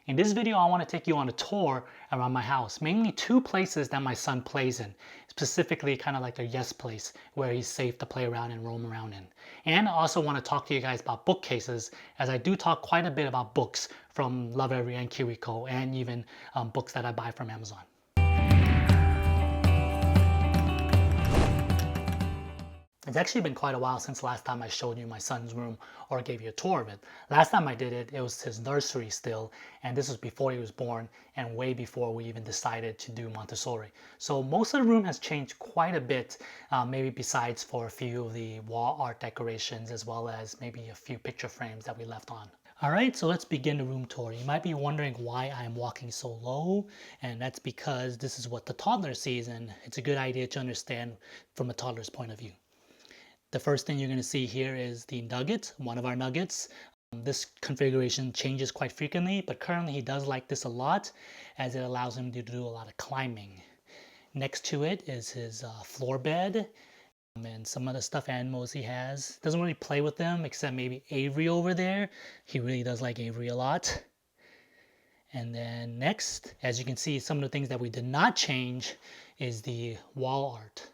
In this video, I want to take you on a tour around my house, mainly two places that my son plays in, specifically kind of like the yes place where he's safe to play around and roam around in. And I also want to talk to you guys about bookcases, as I do talk quite a bit about books from Lovevery and KiwiCo, and even books that I buy from Amazon. It's actually been quite a while since last time I showed you my son's room or gave you a tour of it. Last time I did it, it was his nursery still, and this was before he was born and way before we even decided to do Montessori. So most of the room has changed quite a bit, maybe besides for a few of the wall art decorations as well as maybe a few picture frames that we left on. Alright, so let's begin the room tour. You might be wondering why I'm walking so low, and that's because this is what the toddler sees, and it's a good idea to understand from a toddler's point of view. The first thing you're going to see here is the nugget, one of our nuggets. This configuration changes quite frequently, but currently he does like this a lot as it allows him to do a lot of climbing. Next to it is his floor bed and some of the stuffed animals he has. Doesn't really play with them except maybe Avery over there. He really does like Avery a lot. And then next, as you can see, some of the things that we did not change is the wall art.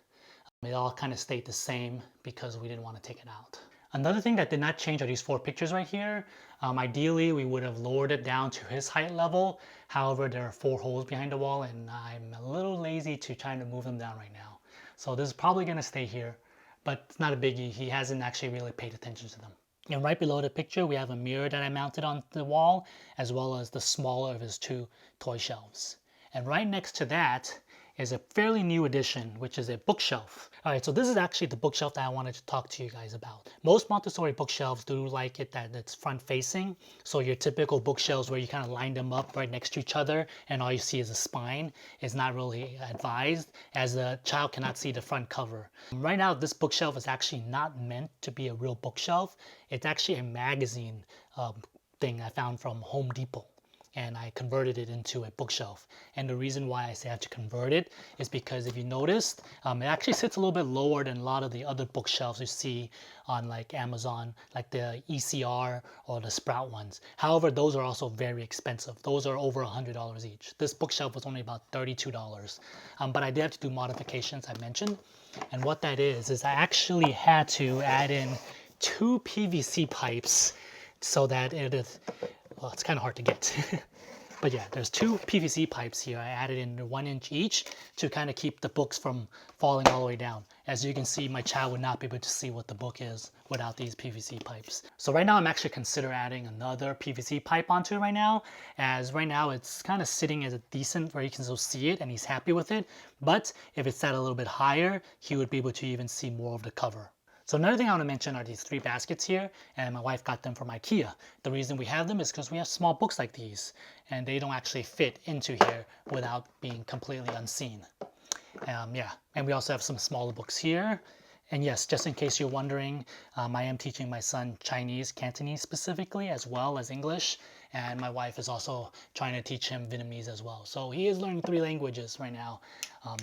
It all kind of stayed the same because we didn't want to take it out. Another thing that did not change are these four pictures right here. Ideally, we would have lowered it down to his height level. However, there are 4 holes behind the wall and I'm a little lazy to try to move them down right now. So this is probably going to stay here, but it's not a biggie. He hasn't actually really paid attention to them. And right below the picture, we have a mirror that I mounted on the wall, as well as the smaller of his 2 toy shelves. And right next to that is a fairly new addition, which is a bookshelf. Alright, so this is actually the bookshelf that I wanted to talk to you guys about. Most Montessori bookshelves do like it that it's front facing. So your typical bookshelves where you kind of line them up right next to each other and all you see is a spine is not really advised, as the child cannot see the front cover. Right now, this bookshelf is actually not meant to be a real bookshelf. It's actually a magazine thing I found from Home Depot, and I converted it into a bookshelf. And the reason why I say I have to convert it is because if you noticed, it actually sits a little bit lower than a lot of the other bookshelves you see on like Amazon, like the ECR or the Sprout ones. However, those are also very expensive. Those are over $100 each. This bookshelf was only about $32. But I did have to do modifications I mentioned. And what that is I actually had to add in 2 PVC pipes so that it is, well, it's kind of hard to get. But yeah, there's 2 PVC pipes here. I added in 1 inch each to kind of keep the books from falling all the way down. As you can see, my child would not be able to see what the book is without these PVC pipes. So right now I'm actually considering adding another PVC pipe onto it right now, as right now it's kind of sitting as a decent where he can still see it and he's happy with it. But if it's set a little bit higher, he would be able to even see more of the cover. So another thing I want to mention are these 3 baskets here, and my wife got them from IKEA. The reason we have them is because we have small books like these, and they don't actually fit into here without being completely unseen. Yeah, and we also have some smaller books here. And yes, just in case you're wondering, I am teaching my son Chinese, Cantonese specifically, as well as English, and my wife is also trying to teach him Vietnamese as well. So he is learning 3 languages right now,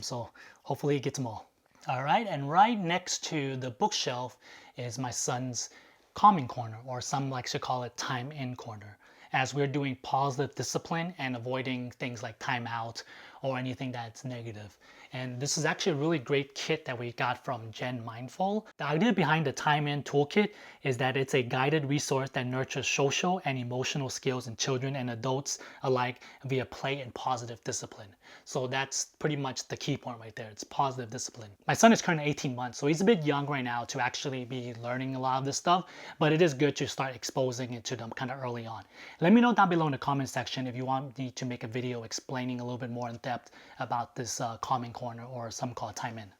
so hopefully he gets them all. Alright, and right next to the bookshelf is my son's calming corner, or some like to call it time in corner, as we're doing positive discipline and avoiding things like timeout or anything that's negative. And this is actually a really great kit that we got from Jen Mindful. The idea behind the Time In Toolkit is that it's a guided resource that nurtures social and emotional skills in children and adults alike via play and positive discipline. So that's pretty much the key point right there. It's positive discipline. My son is currently 18 months, so he's a bit young right now to actually be learning a lot of this stuff, but it is good to start exposing it to them kind of early on. Let me know down below in the comment section if you want me to make a video explaining a little bit more in depth about this calming corner, or some call time in.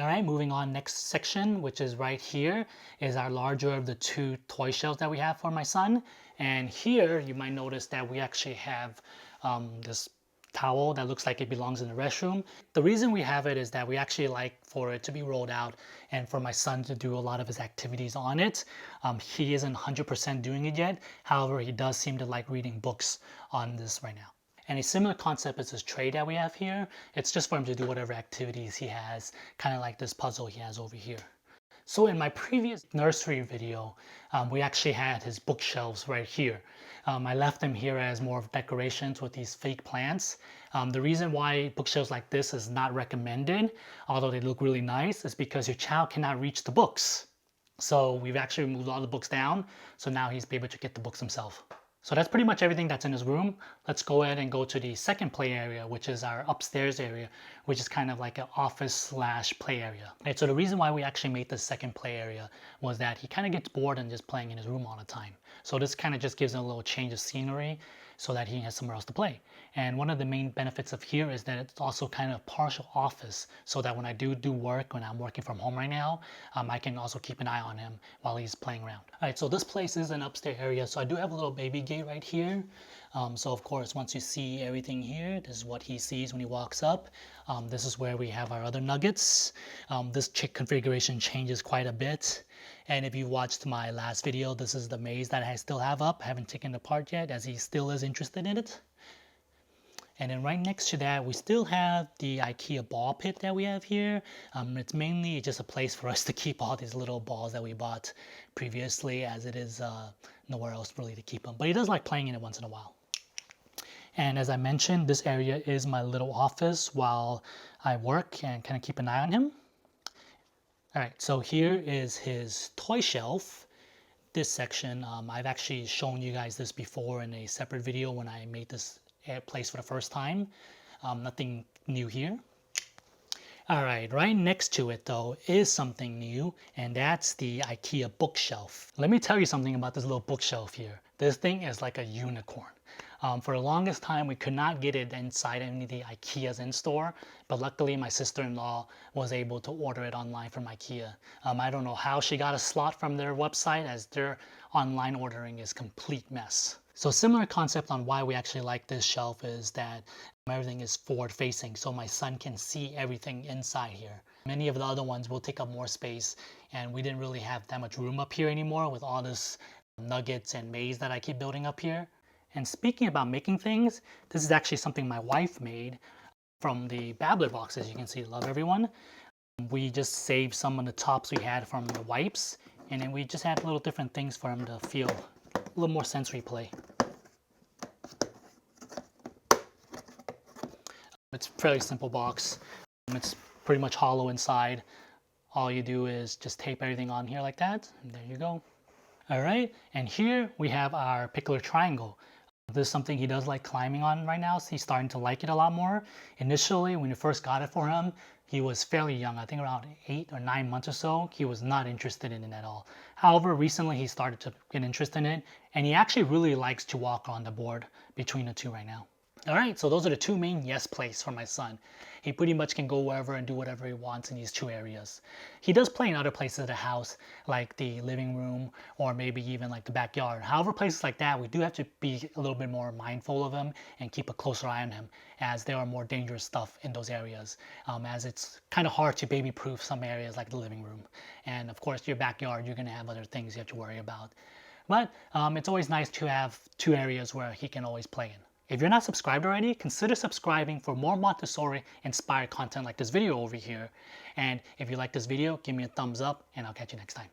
All right, moving on, next section, which is right here, is our larger of the 2 toy shelves that we have for my son. And here you might notice that we actually have this towel that looks like it belongs in the restroom. The reason we have it is that we actually like for it to be rolled out and for my son to do a lot of his activities on it. He isn't 100% doing it yet. However, he does seem to like reading books on this right now. And a similar concept is this tray that we have here. It's just for him to do whatever activities he has, kind of like this puzzle he has over here. So in my previous nursery video, we actually had his bookshelves right here. I left them here as more of decorations with these fake plants. The reason why bookshelves like this is not recommended, although they look really nice, is because your child cannot reach the books. So we've actually moved all the books down, so now he's able to get the books himself. So that's pretty much everything that's in his room. Let's go ahead and go to the second play area, which is our upstairs area, which is kind of like an office slash play area. Right, so the reason why we actually made this second play area was that he kind of gets bored and just playing in his room all the time. So this kind of just gives him a little change of scenery so that he has somewhere else to play. And one of the main benefits of here is that it's also kind of partial office, so that when I do work, when I'm working from home right now, I can also keep an eye on him while he's playing around. All right, so this place is an upstairs area, so I do have a little baby gate right here. So of course, once you see everything here, this is what he sees when he walks up. This is where we have our other nuggets. This configuration changes quite a bit. And if you watched my last video, this is the maze that I still have up. I haven't taken it apart yet, as he still is interested in it. And then right next to that, we still have the IKEA ball pit that we have here. It's mainly just a place for us to keep all these little balls that we bought previously, as it is nowhere else really to keep them. But he does like playing in it once in a while. And as I mentioned, this area is my little office while I work and kind of keep an eye on him. All right, so here is his toy shelf. This section, I've actually shown you guys this before in a separate video when I made this place for the first time. Nothing new here. All right, right next to it though is something new, and that's the IKEA bookshelf. Let me tell you something about this little bookshelf here. This thing is like a unicorn. For the longest time, we could not get it inside any of the IKEAs in store, but luckily my sister-in-law was able to order it online from IKEA. I don't know how she got a slot from their website, as their online ordering is a complete mess. So similar concept on why we actually like this shelf is that everything is forward facing, so my son can see everything inside here. Many of the other ones will take up more space, and we didn't really have that much room up here anymore with all this nuggets and maze that I keep building up here. And speaking about making things, this is actually something my wife made from the Babbler boxes. You can see, love everyone. We just saved some of the tops we had from the wipes, and then we just had little different things for him to feel a little more sensory play. It's a fairly simple box. It's pretty much hollow inside. All you do is just tape everything on here like that, and there you go. All right, and here we have our pickler triangle. This is something he does like climbing on right now, so he's starting to like it a lot more. Initially, when you first got it for him, he was fairly young, I think around 8 or 9 months or so. He was not interested in it at all. However, recently he started to get interested in it, and he actually really likes to walk on the board between the two right now. All right, so those are the two main yes plays for my son. He pretty much can go wherever and do whatever he wants in these two areas. He does play in other places of the house, like the living room or maybe even like the backyard. However, places like that, we do have to be a little bit more mindful of him and keep a closer eye on him, as there are more dangerous stuff in those areas, as it's kind of hard to baby-proof some areas like the living room. And of course, your backyard, you're going to have other things you have to worry about. But it's always nice to have two areas where he can always play in. If you're not subscribed already, consider subscribing for more Montessori inspired content like this video over here. And if you like this video, give me a thumbs up, and I'll catch you next time.